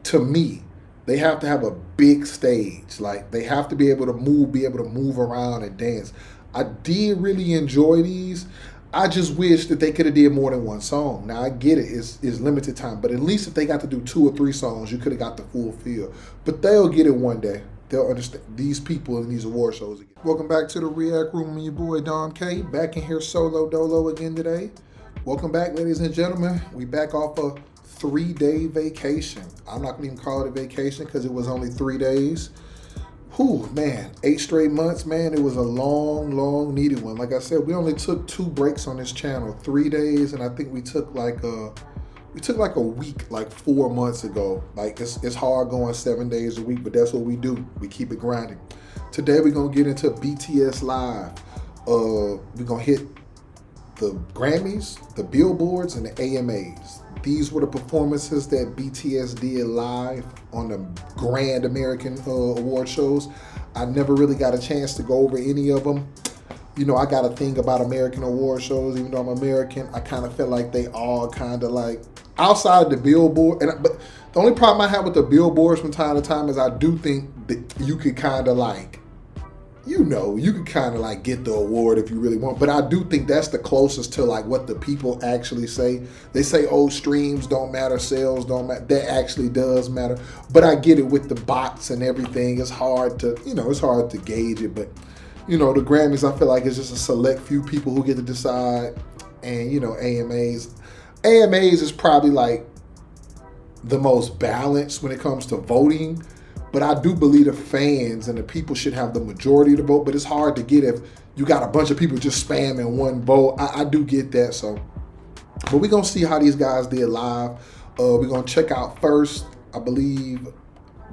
to me, they have to have a big stage. Like, they have to be able to move around and dance. I did really enjoy these. I just wish that they could have did more than one song. Now, I get it, it's limited time, but at least if they got to do 2 or 3 songs, you could have got the full feel. But they'll get it one day. They'll understand these people in these award shows again. Welcome back to the React Room with your boy Dom K. Back in here solo dolo again today. Welcome back, ladies and gentlemen. We back off a 3-day vacation. I'm not gonna even call it a vacation because it was only 3 days. Whew, man, 8 straight months, man. It was a long needed one. Like I said, we only took 2 breaks on this channel, 3 days, and I think we took like a week like 4 months ago. Like, it's hard going 7 days a week, but that's what we do. We keep it grinding. Today we're gonna get into BTSLive. We're gonna hit the Grammys, the Billboards, and the AMAs. These were the performances that BTS did live on the Grand American award shows. I never really got a chance to go over any of them. You know, I got a thing about American award shows. Even though I'm American, I kind of felt like they all kind of like, outside of the Billboard. But the only problem I have with the Billboards from time to time is I do think that you could kind of like, you know, you could kind of like get the award if you really want. But I do think that's the closest to like what the people actually say. They say, oh, streams don't matter, sales don't matter. That actually does matter. But I get it with the bots and everything. It's hard to, you know, it's hard to gauge it. But, you know, the Grammys, I feel like it's just a select few people who get to decide. And, you know, AMAs is probably like the most balanced when it comes to voting. But I do believe the fans and the people should have the majority to vote. But it's hard to get if you got a bunch of people just spamming one vote. I do get that. So, but we're going to see how these guys did live. We're going to check out first, I believe,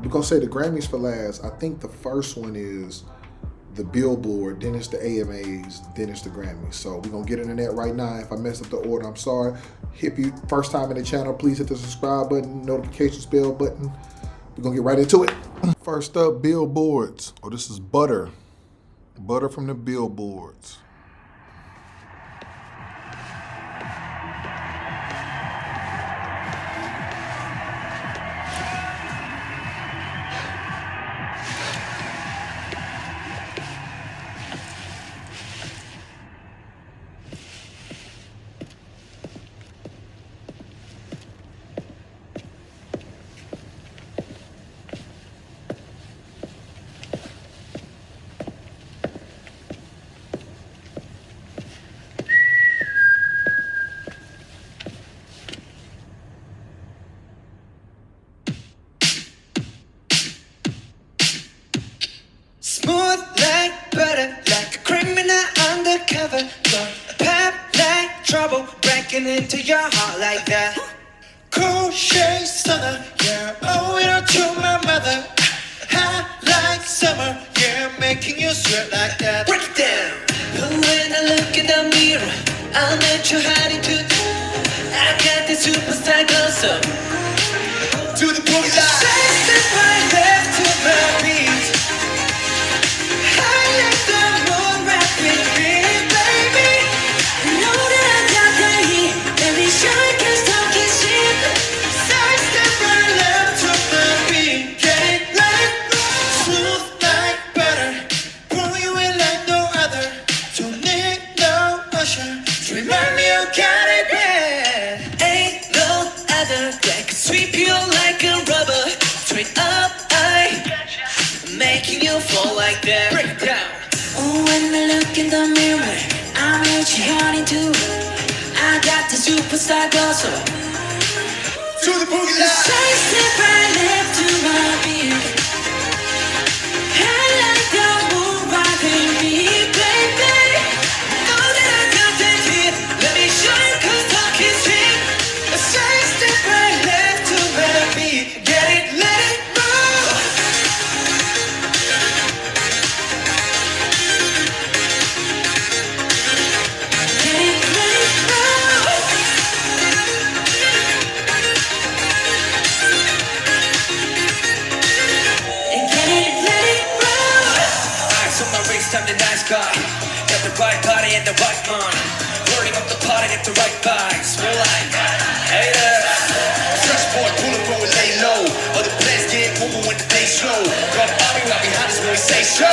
we're going to say the Grammys for last. I think the first one is the Billboard, then it's the AMAs, then it's the Grammys. So we're going to get into that right now. If I messed up the order, I'm sorry. If you first time in the channel, please hit the subscribe button, notifications bell button. We're going to get right into it. First up, Billboards. Oh, this is Butter. Butter from the Billboards. Smooth like butter, like a criminal undercover. Don't pop like trouble, breaking into your heart like that. Cool shade stunner, yeah, owe it all to my mother. Hot like summer, yeah, making you sweat like that. Break it down. When I look in the mirror, I'll let you hide into. I got the superstar closer to the boogie line. Step right left to my beat. Fall like that. Break it down. Oh, when I look in the mirror, I'm what you honey too. I got the superstar gossip to the boogie line. Side step right left to my beat. I like the move right in me, baby. Know that I got that hit. Let me show you 'cause talk is cheap. A side step right left to my beat. Get it, let it move. I'm the nice guy. Got the right body and the right mind. Burning up the party at the right vibes. More like haters. Fresh boy, pull up, roll, lay low. Other So,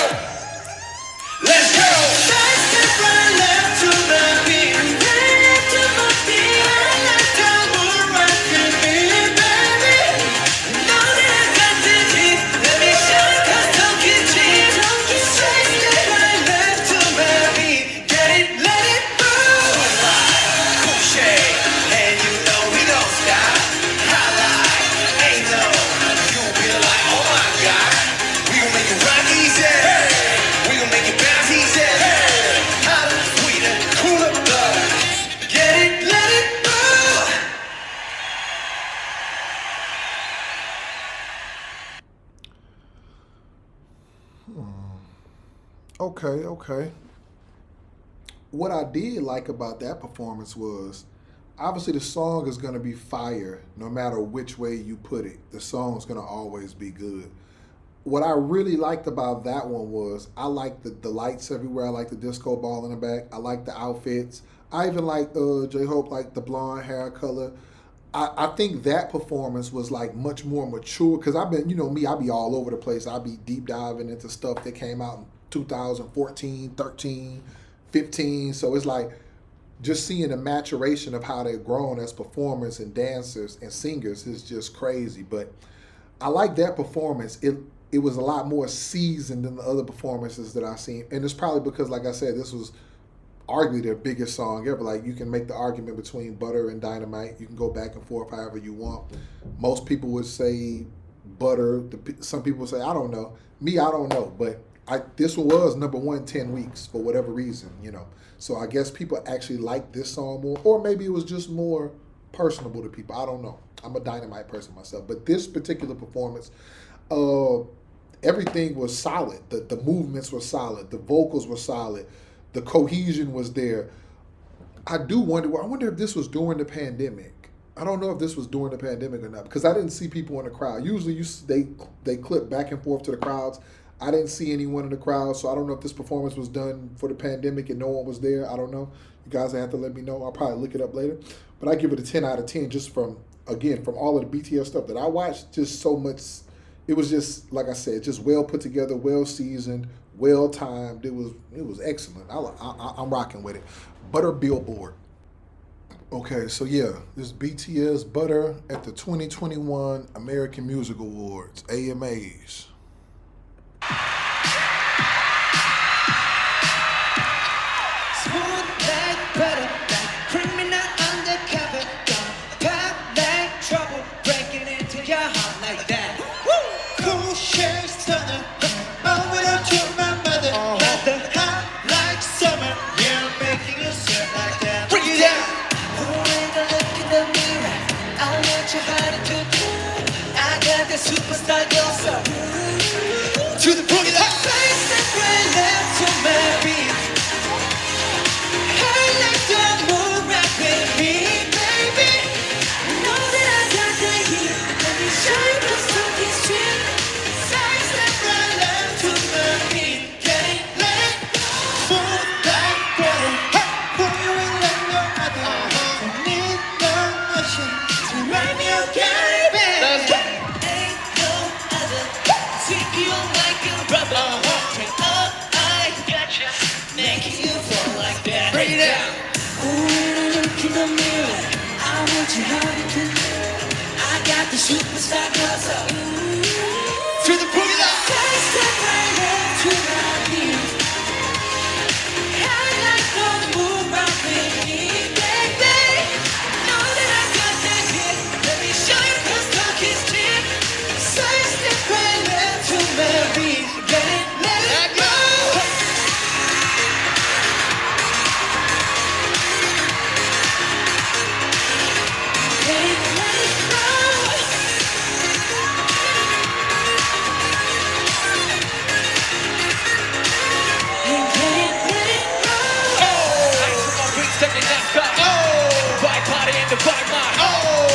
let's go. Side step right left to the beat. Right left to my beat. I like to move right to me, baby. Know that I got the heat. Let me show you 'cause talk is cheap. Side step right left to my beat. Get it, let it move. Cool shade, and you know we don't stop. Highlight, ain't no. You'll be like, oh my God. We gon' make it rock easy. We gon' make it bounce easy. Hotter, sweeter, cooler, butter. Get it, let it move. Okay. What I did like about that performance was, obviously the song is going to be fire no matter which way you put it. The song's going to always be good. What I really liked about that one was I liked the lights everywhere. I liked the disco ball in the back. I liked the outfits. I even liked J-Hope, like the blonde hair color. I think that performance was like much more mature because I've been, you know me, I be all over the place. I be deep diving into stuff that came out in 2014, 13, 15. So it's like just seeing the maturation of how they've grown as performers and dancers and singers is just crazy. But I like that performance. It was a lot more seasoned than the other performances that I've seen. And it's probably because, like I said, this was arguably their biggest song ever. Like, you can make the argument between Butter and Dynamite. You can go back and forth however you want. Most people would say Butter. Some people say, I don't know. Me, I don't know. But this one was number 1 10 weeks for whatever reason, you know. So I guess people actually like this song more. Or maybe it was just more personable to people. I don't know. I'm a Dynamite person myself. But this particular performance, everything was solid. The movements were solid. The vocals were solid. The cohesion was there. I wonder if this was during the pandemic. I don't know if this was during the pandemic or not because I didn't see people in the crowd. Usually they clip back and forth to the crowds. I didn't see anyone in the crowd, so I don't know if this performance was done for the pandemic and no one was there. I don't know. You guys have to let me know. I'll probably look it up later. But I give it a 10 out of 10 just from all of the BTS stuff that I watched. Just so much. It was just, like I said, just well put together, well seasoned, well timed. It was excellent. I'm rocking with it. Butter Billboard. Okay, so yeah, this BTS Butter at the 2021 American Music Awards, AMAs. Smooth like butter, like criminal undercover. Gonna pop like trouble, breaking into your heart like that. Woo! Cool shade stunner, owe it up to my mother. Got the hot like summer, yeah, I'm making you sweat like that. Bring it down. When I look in the mirror, I want your body to do. I got the superstar glow, so to the boogie like face that right left to my beat. I like to move right with me, baby. Know that I got the heat. Let me show you 'cause talk is cheap. Side step right left to my beat. Get it, let it smooth like butter. Pour you in like no other. Don't need no motion to run your baby. Ain't no other. Take you like a brother. Take up, I gotcha. Making you fall like that. Bring it down. When I look in the mirror, I want you how to do. I got the superstar gloves up. To the boogie line. Side step right left to my beat. I like to move right with me, baby. Know that I got that hit. Let me show you 'cause talk is cheap. Side step right left to my beat. Get it, let it go. Get it, let it go. And get it, let it go. Take it next back. Vibe party in the vibe line.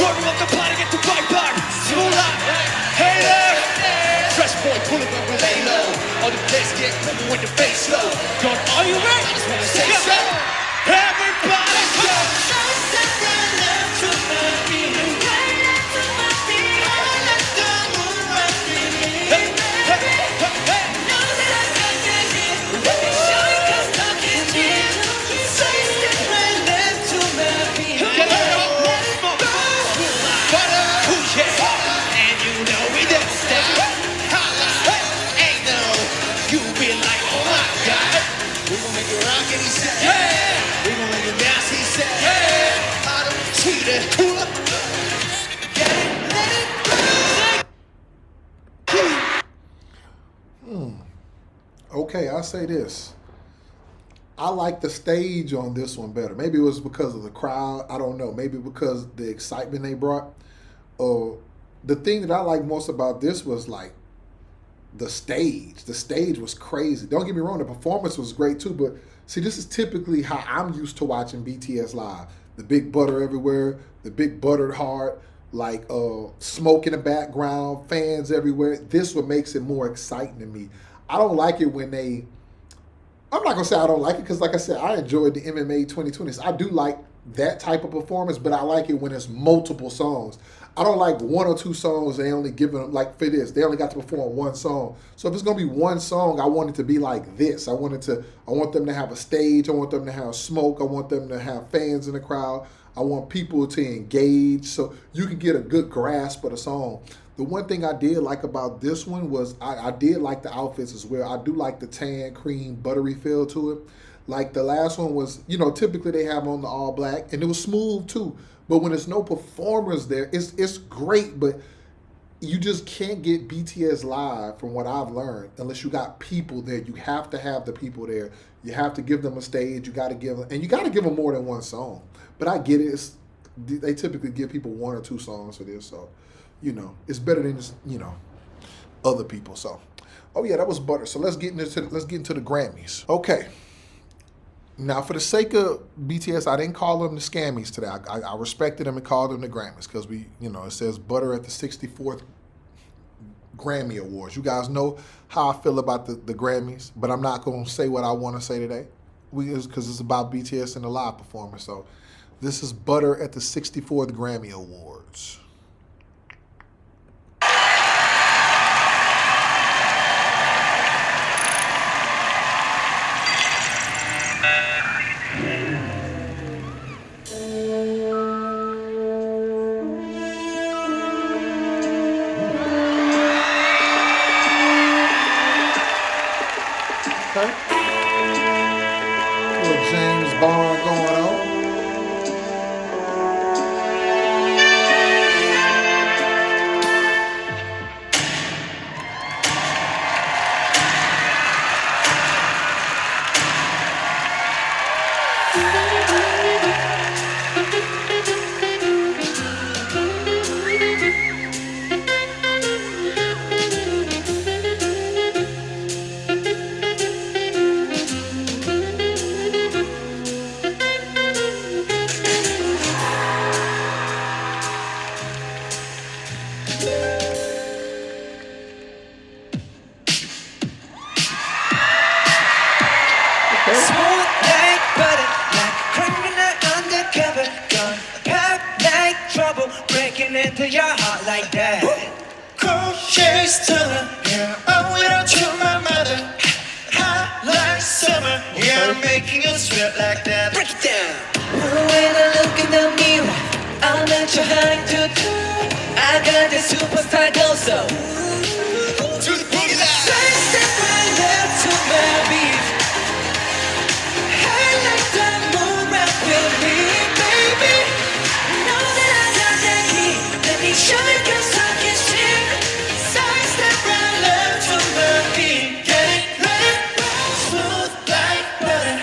Roaring up the party, get the vibe back. Smooth like, hey there. Fresh boy, pulling up with lay low. All the place get quicker when the bass slow. Going, are you ready? I just wanna say so. Everybody go. Side step right left to my beat. Right left to my beat. I like to move right with me, baby. Know that I got Okay, I'll say this. I like the stage on this one better. Maybe it was because of the crowd. I don't know. Maybe because the excitement they brought. The thing that I like most about this was like the stage. The stage was crazy. Don't get me wrong, the performance was great too, but see, this is typically how I'm used to watching BTS live. The big butter everywhere, the big buttered heart, like smoke in the background, fans everywhere. This what makes it more exciting to me. I don't like it when they, I'm not gonna say I don't like it, because like I said, I enjoyed the MMA 2020s. I do like that type of performance, but I like it when it's multiple songs. I don't like one or two songs. They only give them, like for this, they only got to perform one song. So if it's gonna be one song, I want it to be like this. I want them to have a stage. I want them to have smoke. I want them to have fans in the crowd. I want people to engage so you can get a good grasp of the song. The one thing I did like about this one was I did like the outfits as well. I do like the tan, cream, buttery feel to it. Like the last one was, typically they have on the all black, and it was smooth too. But when there's no performers there, it's great, but you just can't get BTSLive from what I've learned unless you got people there. You have to have the people there. You have to give them a stage. You got to give them more than one song. But I get it. They typically give people one or two songs for this, so it's better than just other people. So, oh yeah, that was butter. So let's get into the Grammys. Okay. Now, for the sake of BTS, I didn't call them the Scammies today. I respected them and called them the Grammys because it says butter at the 64th Grammy Awards. You guys know how I feel about the Grammys, but I'm not going to say what I want to say today because it's about BTS and the live performance. So this is butter at the 64th Grammy Awards. Little James Bond going on. Smooth like butter, like a criminal undercover. Gonna pop like trouble, breaking into your heart like that. Cool shades stunner, yeah, owe it all to my mother. Hot like summer, yeah, I'm making you sweat like that. Break it down. When I look in the mirror, I'm not your high to do. I got the superstar glow, so to the boogie line. Step right up to my beat. Show you can suck his chin. Side step right left to my feet. Get it, let it roll. Smooth like butter.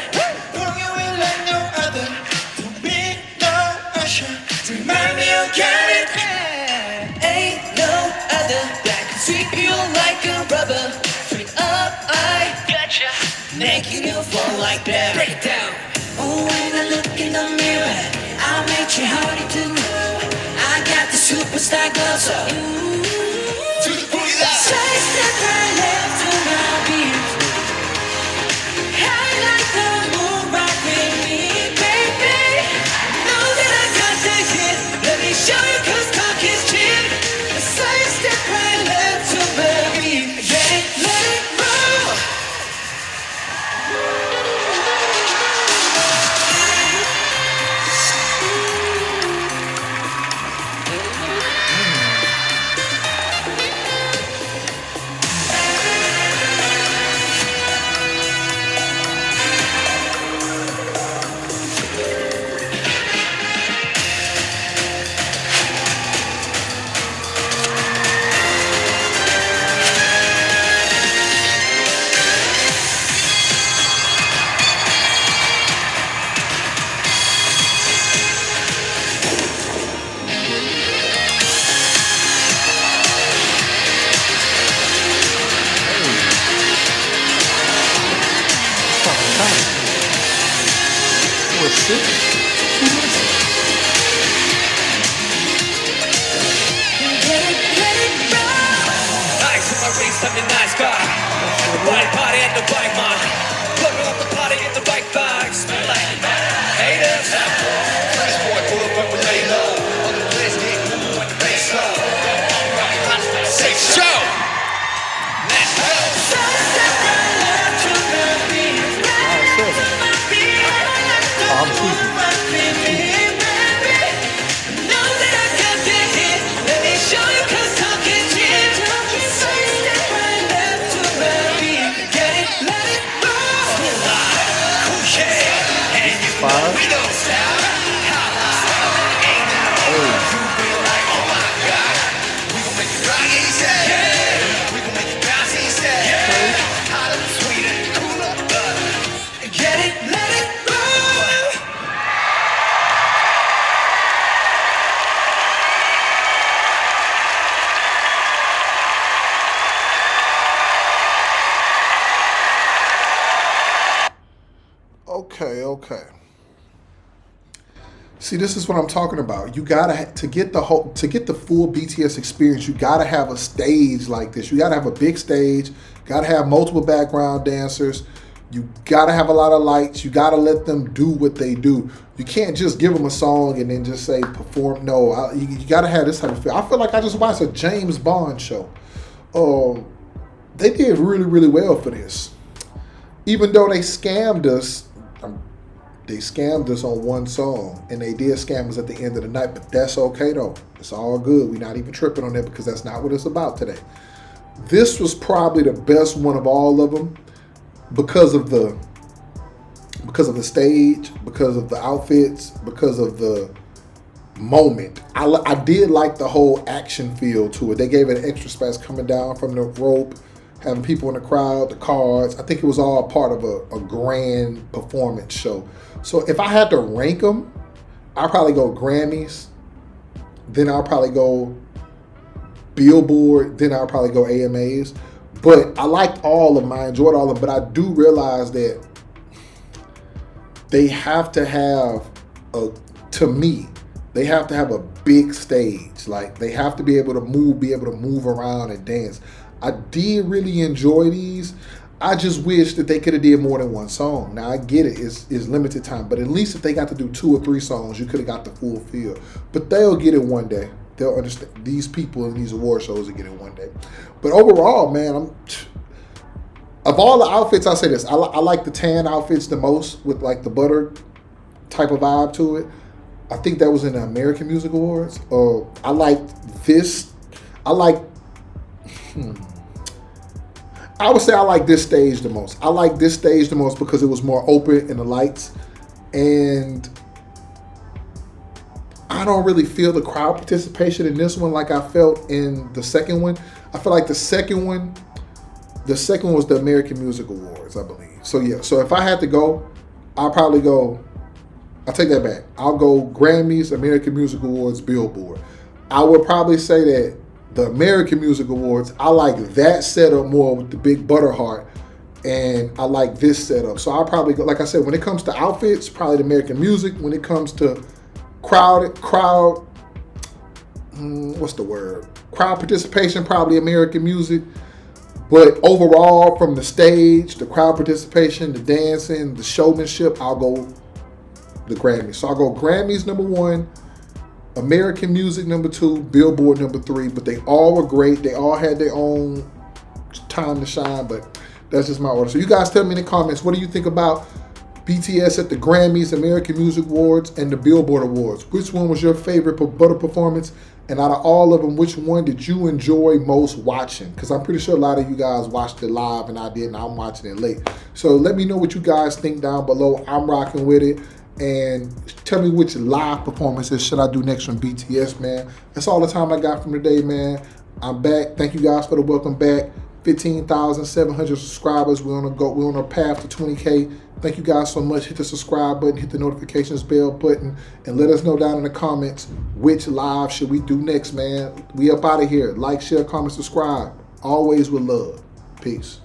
Pour you in like no other. Don't be no usher. Remind me you got it. Ain't no other that can sweep you like a rubber. Straight up, I gotcha. Making you fall like that. Break it down. Oh, when I look in the mirror, I'll make you harder to know. I got the superstar glow, so to the boogie line. Side step right left to my beat. I like the moon rock with me, baby. Know that I got the hit. Let me show you 'cause talk is cheap. Side step right left to my beat. Get it, let it roll. Okay. See, this is what I'm talking about. You gotta to get the full BTS experience. You gotta have a stage like this. You gotta have a big stage. Gotta have multiple background dancers. You gotta have a lot of lights. You gotta let them do what they do. You can't just give them a song and then just say perform. No, you gotta have this type of feel. I feel like I just watched a James Bond show. They did really, really well for this. Even though they scammed us. They scammed us on one song, and they did scam us at the end of the night, but that's okay though. It's all good. We're not even tripping on that because that's not what it's about today. This was probably the best one of all of them because of the stage, because of the outfits, because of the moment. I did like the whole action feel to it. They gave it an extra space coming down from the rope, having people in the crowd, the cards. I think it was all part of a grand performance show. So if I had to rank them, I'd probably go Grammys, then I'll probably go Billboard, then I'll probably go AMAs. But I liked all of them. I enjoyed all of them. But I do realize that they have to have they have to have a big stage. Like they have to be able to move around and dance. I did really enjoy these. I just wish that they could have did more than one song. Now I get it, it's limited time, but at least if they got to do 2 or 3 songs, you could have got the full feel. But they'll get it one day. They'll understand. These people in these award shows will get it one day. But overall, man, of all the outfits, I'll say this: I like the tan outfits the most with like the butter type of vibe to it. I think that was in the American Music Awards. I liked this. I would say I like this stage the most. I like this stage the most because it was more open in the lights. And I don't really feel the crowd participation in this one like I felt in the second one. I feel like the second one was the American Music Awards, I believe. So yeah, so if I had to go, I'll take that back. I'll go Grammys, American Music Awards, Billboard. I would probably say that the American Music Awards, I like that setup more with the big butter heart, and I like this setup. So I'll probably go, like I said, when it comes to outfits, probably the American Music. When it comes to crowd participation, probably American Music. But overall, from the stage, the crowd participation, the dancing, the showmanship, I'll go the Grammys. So I'll go Grammys number 1, American Music number 2, Billboard number 3, but they all were great. They all had their own time to shine, but that's just my order. So you guys tell me in the comments, what do you think about BTS at the Grammys, American Music Awards, and the Billboard Awards? Which one was your favorite butter performance? And out of all of them, which one did you enjoy most watching? Because I'm pretty sure a lot of you guys watched it live and I didn't. I'm watching it late. So let me know what you guys think down below. I'm rocking with it. And tell me which live performances should I do next from BTS, man. That's all the time I got from today, man. I'm back. Thank you guys for the welcome back. 15,700 subscribers. We're on a path to 20K. Thank you guys so much. Hit the subscribe button, hit the notifications bell button, and let us know down in the comments which live should we do next, man. We up out of here. Like, share, comment, subscribe. Always with love. Peace.